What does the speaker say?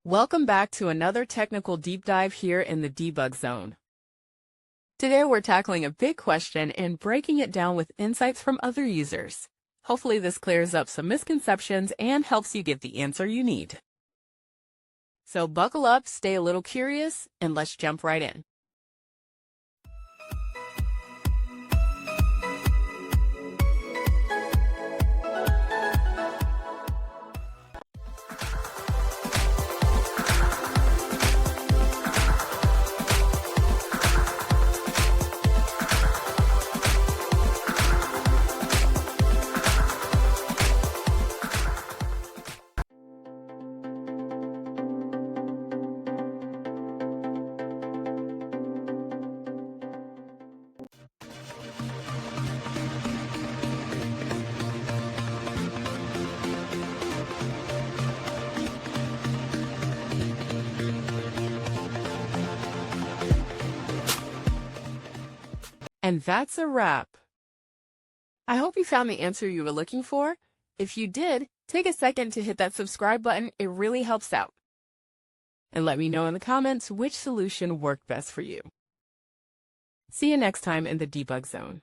Welcome back to another technical deep dive here in the debug zone. Today we're tackling a big question and breaking it down with insights from other users. Hopefully this clears up some misconceptions and helps you get the answer you need. So buckle up, stay a little curious, and let's jump right in. And that's a wrap. I hope you found the answer you were looking for. If you did, take a second to hit that subscribe button. It really helps out. And let me know in the comments which solution worked best for you. See you next time in the debug zone.